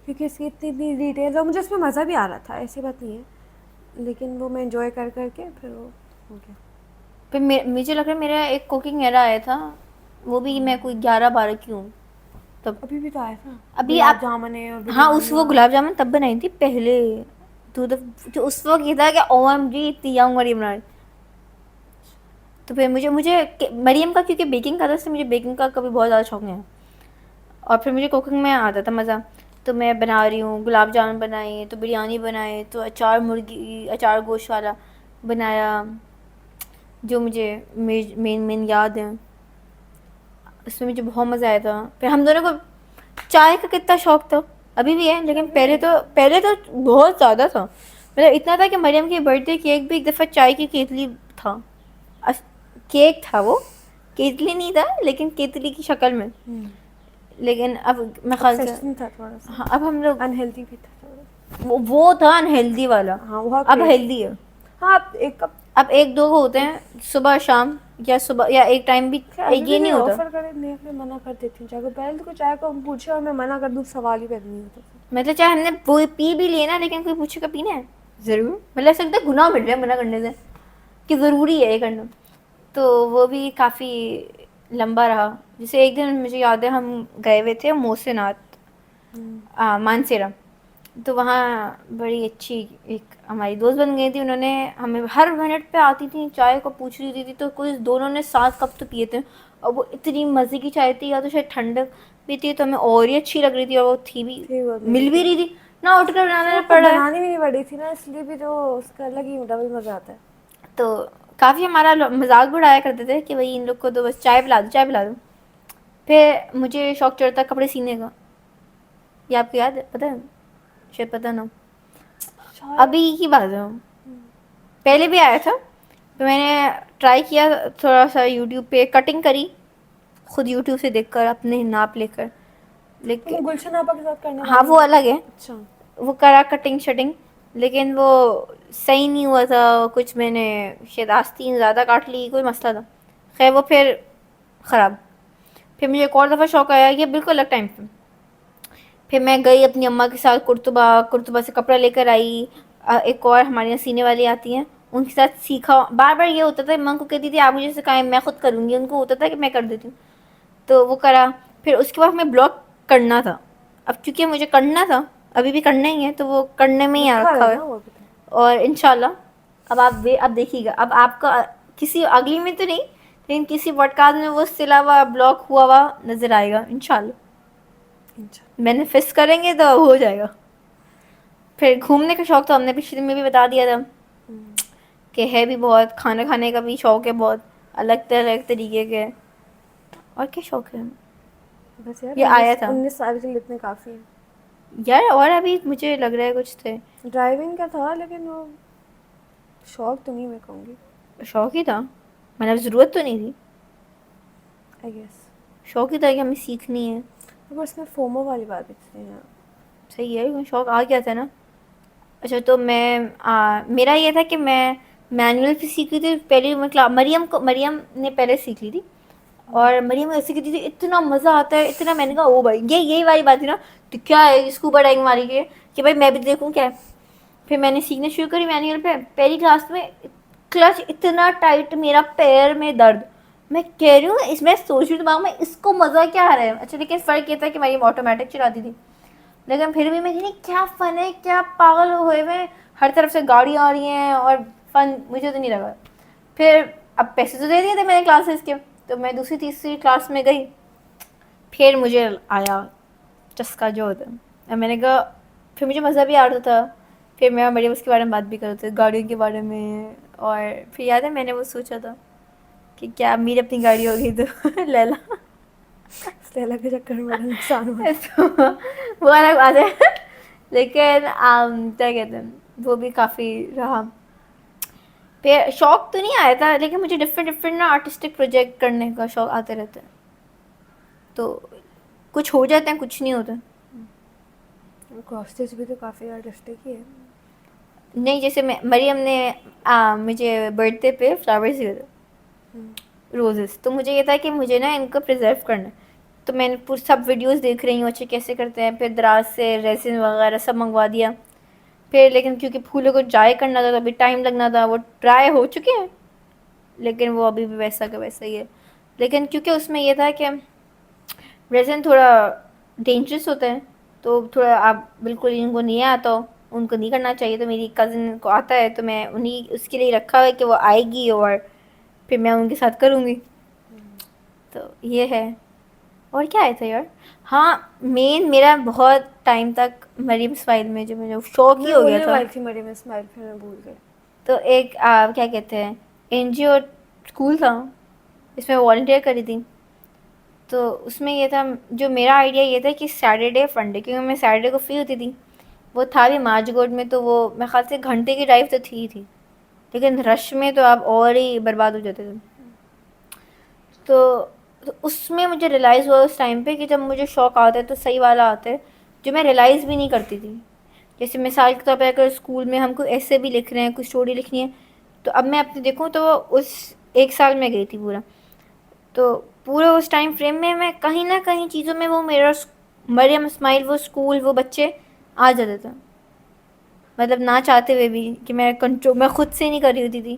کیونکہ اس کی اتنی ڈیٹیل اور مجھے اس میں مزہ بھی آ رہا تھا, ایسی بات نہیں ہے, لیکن وہ میں انجوائے کر کے پھر وہ ہو گیا. پھر مجھے لگ رہا ہے میرا ایک کوکنگ ایرا آیا تھا, وہ بھی میں کوئی 11-12 کی ہوں تب. ابھی بھی تو آیا تھا ابھی آپ, گلاب جامن ہے اور ہاں اس بریانی وہ اور گلاب جامن تب بنائی تھی پہلے. تو اس وقت یہ تھا کہ او ایم جی اتنی ینگ مریم بنا رہی. تو پھر مجھے مریم کا کیونکہ بیکنگ کا تھا, سے مجھے بیکنگ کا کبھی بہت زیادہ شوق نہیں ہے, اور پھر مجھے کوکنگ میں آتا تھا مزہ. تو میں بنا رہی ہوں, گلاب جامن بنائے, تو بریانی بنائے, تو اچار مرغی اچار گوشت والا بنایا جو مجھے مین یاد ہیں, اس میں مجھے بہت مزہ آیا تھا. پھر ہم دونوں کو چائے کا کتنا شوق تھا, ابھی بھی ہے, لیکن پہلے تو بہت زیادہ تھا. مطلب اتنا تھا کہ مریم کی برتھ ڈے کیک بھی ایک دفعہ چائے کی کیتلی تھا, کیک تھا, وہ کیتلی نہیں تھا لیکن کیتلی کی شکل میں. لیکن اب میں خیال سے تھا تھوڑا سا, ہاں اب ہم لوگ انہیلدی بھی تھا تھوڑا. وہ تھا انہیلدی والا, ہاں وہ اب ہیلدی ہے. ہاں ایک کپ اب 1-2 ہوتے ہیں صبح شام, یا صبح یا ایک ٹائم بھی, ابھی بھی یہ نہیں ہوتا. آفر کرے میں منع کر دیتی ہوں چائے کو. پہلے تو کوئی چائے کو پوچھے اور میں منع کر دوں, سوال ہی پیدا نہیں ہوتا. مطلب چاہے ہم نے وہ پی بھی لینا, لیکن کوئی پوچھے گا پینا ہے ضرور, مطلب ایسا لگتا ہے گناہ مل رہا ہے منع کرنے سے کہ ضروری ہے یہ کرنا. تو وہ بھی کافی لمبا رہا. جیسے ایک دن مجھے یاد ہے ہم گئے ہوئے تھے محسنات مانسیرا, تو وہاں بڑی اچھی ایک ہماری دوست بن گئی تھی. انہوں نے ہمیں ہر منٹ پہ آتی تھی چائے کو پوچھ رہی تھی, تو کچھ دونوں نے 7 کپ تو پیے تھے, اور وہ اتنی مزے کی چائے تھی, یا تو شاید ٹھنڈک بھی تھی تو ہمیں اور ہی اچھی لگ رہی تھی, اور وہ تھی بھی مل بھی رہی تھی نہ, اٹھ کر بنانا پڑ رہا ہے. بنانی بھی نہیں پڑی تھی نا, اس لیے بھی تو اس کا الگ ہی ڈبل مزہ آتا ہے. تو کافی ہمارا مذاق بھی اڑایا کرتے تھے کہ بھائی ان لوگ کو تو بس چائے پلا دو, چائے پلا دو. پھر مجھے شوق چڑھتا کپڑے سینے کا, یہ آپ کو یاد ہے, پتہ ہے شاید پتہ نہ, ابھی کی بات ہے, پہلے بھی آیا تھا. تو میں نے ٹرائی کیا تھوڑا سا یوٹیوب پہ, کٹنگ کری خود یوٹیوب سے دیکھ کر اپنے ناپ لے کر, لیکن گلشن آپا کے ساتھ کرنے ہاں والی وہ الگ ہے, اچھا وہ کرا کٹنگ شٹنگ, لیکن وہ صحیح نہیں ہوا تھا. کچھ میں نے شاید آستین زیادہ کاٹ لی, کوئی مسئلہ تھا, خیر وہ پھر خراب. پھر مجھے ایک اور دفعہ شوق آیا, یہ بالکل الگ ٹائم پہ, پھر میں گئی اپنی اماں کے ساتھ قرطبہ سے کپڑا لے کر آئی. ایک اور ہمارے یہاں سینے والی آتی ہیں, ان کے ساتھ سیکھا. بار بار یہ ہوتا تھا, اماں کو کہتی تھی آپ مجھے سکھائیں, میں خود کروں گی. ان کو ہوتا تھا کہ میں کر دیتی ہوں, تو وہ کرا. پھر اس کے بعد ہمیں بلاگ کرنا تھا. اب چونکہ مجھے کرنا تھا, ابھی بھی کرنا ہی ہے, تو وہ کرنے میں ہی رکھا رکھا ہے ہوا ہے. نا وہ ابھی تک. اور انشاءاللہ اب اب دیکھیے گا, اب آپ کا کسی اگلی میں تو نہیں, لیکن کسی پوڈ کاسٹ میں وہ سلا ہوا بلاگ ہوا ہوا نظر آئے گا انشاءاللہ. مینیفیسٹ کریں گے تو ہو جائے گا. پھر گھومنے کا شوق تو ہم نے پچھلے میں بھی بتا دیا تھا کہ ہے بھی بہت. کھانا کھانے کا بھی شوق ہے بہت الگ الگ طریقے کے. اور کیا شوق ہے بس یار یہ آیا تھا 19 سال کے لیے اتنے کافی ہیں یار. اور ابھی مجھے لگ رہا ہے کچھ تھے. ڈرائیونگ کا تھا, لیکن وہ شوق تو نہیں میں کہوں گی. شوق ہی تھا, مطلب ضرورت تو نہیں تھی, آئی گیس. شوق ہی تھا کہ ہمیں سیکھنی ہے. اس میں فومو والی بات ہے نا. صحیح ہے, شوق آ گیا تھا نا. اچھا تو میں میرا یہ تھا کہ میں مینول سے سیکھ لی تھی پہلے. مریم نے پہلے سیکھ لی تھی, اور مریم ایسے کہتی تھی اتنا مزہ آتا ہے اتنا. میں نے کہا او بھائی یہی والی بات ہے نا, تو کیا ہے اسکوبا ڈائیونگ والی کے کہ بھائی میں بھی دیکھوں کیا ہے. پھر میں نے سیکھنا شروع کری مینول پہ. پہلی کلاس میں کلچ اتنا ٹائٹ, میرا پیر میں درد. میں کہہ رہی ہوں اس میں سوچ رہی ہوں دماغ میں اس کو مزہ کیا آ رہا ہے. اچھا لیکن فرق یہ تھا کہ مریم آٹومیٹک چلاتی تھی, لیکن پھر بھی میں کیا فن ہے, کیا پاگل ہوئے ہوئے, ہر طرف سے گاڑیاں آ رہی ہیں اور فن. مجھے تو نہیں لگا. پھر اب پیسے تو دے دیے تھے میں نے کلاسز کے, تو میں دوسری تیسری کلاس میں گئی. پھر مجھے آیا چسکا جو ہوتا ہے. اور میں نے کہا پھر مجھے مزہ بھی آ رہا تھا. پھر میں مریم اس کے بارے میں بات بھی کرتے تھے, گاڑیوں کے بارے میں. اور پھر یاد ہے میں نے وہ سوچا تھا کہ کیا میری اپنی گاڑی ہوگی تو لیلا لیلا کے چکر میں بڑا نقصان ہوا. وہ الگ بات ہے, لیکن کیا کہتے ہیں وہ بھی کافی رہا. پھر شوق تو نہیں آیا تھا, لیکن مجھے ڈفرینٹ نا آرٹسٹک پروجیکٹ کرنے کا شوق آتے رہتا ہے. تو کچھ ہو جاتے ہیں, کچھ نہیں ہوتا. کاسٹیج بھی تو کافی آرٹسٹک ہی ہے. نہیں جیسے مریم نے مجھے برتھ ڈے پہ فلاورس دیے تھے, روزز. تو مجھے یہ تھا کہ مجھے نا ان کو پرزرو کرنا ہے. تو میں نے سب ویڈیوز دیکھ رہی ہوں اچھے کیسے کرتے ہیں. پھر دراز سے ریزن وغیرہ سب منگوا دیا. پھر لیکن کیونکہ پھولوں کو ڈرائی کرنا تھا تو ابھی ٹائم لگنا تھا. وہ ڈرائی ہو چکے ہیں لیکن وہ ابھی بھی ویسا کا ویسا ہی ہے. لیکن کیونکہ اس میں یہ تھا کہ ریزن تھوڑا ڈینجرس ہوتا ہے, تو تھوڑا آپ بالکل ان کو نہیں آتا ہو ان کو نہیں کرنا چاہیے. تو میری کزن کو آتا ہے, تو میں انہیں اس کے لیے رکھا ہوا ہے کہ وہ آئے گی اور پھر میں ان کے ساتھ کروں گی. تو یہ ہے. اور کیا آیا تھا یار, ہاں مین میرا بہت ٹائم تک مریم اسماعیل میں جو مجھے شوق ہی میں ہو گیا بولنے تھا. والی تھی مریم اسماعیل, پھر میں بھول گئی. تو ایک کیا کہتے ہیں این جی او اسکول تھا, اس میں والنٹیئر کری تھی. تو اس میں یہ تھا, جو میرا آئیڈیا یہ تھا کہ سیٹرڈے فنڈے, کیونکہ میں سیٹرڈے کو فری ہوتی تھی. وہ تھا بھی مارج گوڈ میں, تو وہ میرے خیال سے گھنٹے کی ڈرائیو تو تھی ہی تھی, لیکن رش میں تو آپ اور ہی برباد ہو جاتے تھے. تو اس میں مجھے ریئلائز ہوا اس ٹائم پہ کہ جب مجھے شوق آتا ہے تو صحیح والا آتا ہے جو میں ریئلائز بھی نہیں کرتی تھی. جیسے مثال کے طور پہ اگر اسکول میں ہم کو ایسے بھی لکھ رہے ہیں, کوئی اسٹوری لکھنی ہے, تو اب میں اپنے دیکھوں تو اس ایک سال میں گئی تھی پورا. تو پورے اس ٹائم فریم میں کہیں نہ کہیں چیزوں میں وہ میرا مریم اسماعیل, وہ اسکول, وہ بچے آ جاتے تھے. مطلب نہ چاہتے ہوئے بھی کہ میں خود سے نہیں کر رہی ہوتی تھی.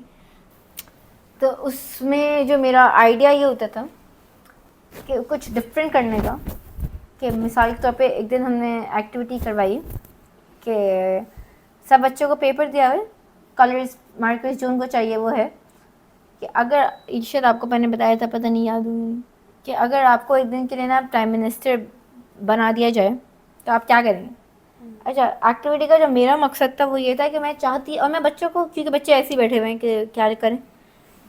تو اس میں جو میرا آئیڈیا یہ ہوتا تھا کہ کچھ ڈفرینٹ کرنے کا, کہ مثال کے طور پہ ایک دن ہم نے ایکٹیویٹی کروائی کہ سب بچوں کو پیپر دیا ہوئے, کلرز مارکرز جو ان کو چاہیے وہ ہے کہ اگر شاید آپ کو میں نے بتایا تھا, پتہ نہیں یاد ہوئی, کہ اگر آپ کو ایک دن کے لیے نا پرائم منسٹر بنا دیا جائے تو آپ کیا کریں گے. اچھا ایکٹیویٹی کا جو میرا مقصد تھا وہ یہ تھا کہ میں چاہتی, اور میں بچوں کو, کیونکہ بچے ایسے ہی بیٹھے ہوئے ہیں کہ کیا کریں,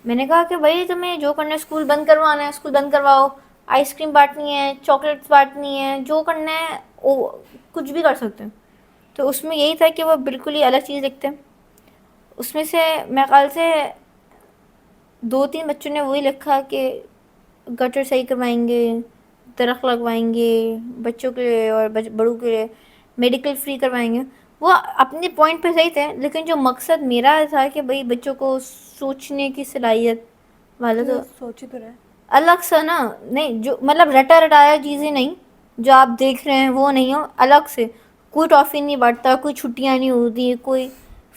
میں نے کہا کہ بھائی تمہیں جو کرنا ہے اسکول بند کروانا ہے اسکول بند کرواؤ, آئس کریم بانٹنی ہے, چاکلیٹس بانٹنی ہے, جو کرنا ہے وہ کچھ بھی کر سکتے ہیں. تو اس میں یہی تھا کہ وہ بالکل ہی الگ چیز لکھتے ہیں. اس میں سے میرے خیال سے 2-3 بچوں نے وہی لکھا کہ گٹر صحیح کروائیں گے, درخت لگوائیں گے بچوں کے لیے اور بڑوں کے لیے, میڈیکل فری کروائیں گے. وہ اپنے پوائنٹ پہ صحیح تھے, لیکن جو مقصد میرا تھا کہ بھائی بچوں کو سوچنے کی صلاحیت والا, تو سوچ ہی تو رہے. الگ سا نا, نہیں جو مطلب رٹا رٹایا چیزیں نہیں, جو آپ دیکھ رہے ہیں وہ نہیں ہو, الگ سے کوئی ٹافی نہیں بانٹتا, کوئی چھٹیاں نہیں ہوتی, کوئی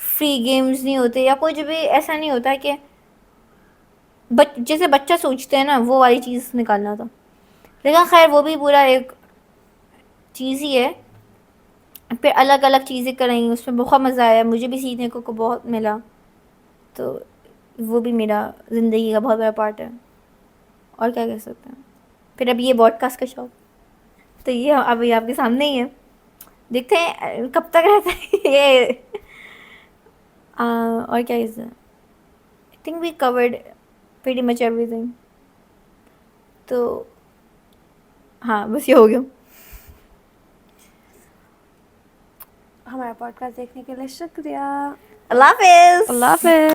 فری گیمز نہیں ہوتے, یا کوئی جو بھی ایسا نہیں ہوتا کہ جیسے بچہ سوچتے ہیں نا وہ والی چیز نکالنا تھا. لیکن خیر وہ بھی پورا ایک چیز ہی ہے. پھر الگ الگ چیزیں کریں گے, اس میں بہت مزہ آیا, مجھے بھی سیکھنے کو بہت ملا, تو وہ بھی میرا زندگی کا بہت بڑا پارٹ ہے. اور کیا کہہ سکتے ہیں. پھر اب یہ باڈ کاسٹ کا شوق, تو یہ ابھی آپ کے سامنے ہی ہے, دیکھتے ہیں کب تک رہتا ہے یہ. اور کیا ہے, I think we covered pretty much everything. تو ہاں بس یہ ہو گیا. ہمارا پوڈ کاسٹ دیکھنے کے لیے شکریہ. اللہ حافظ. اللہ حافظ.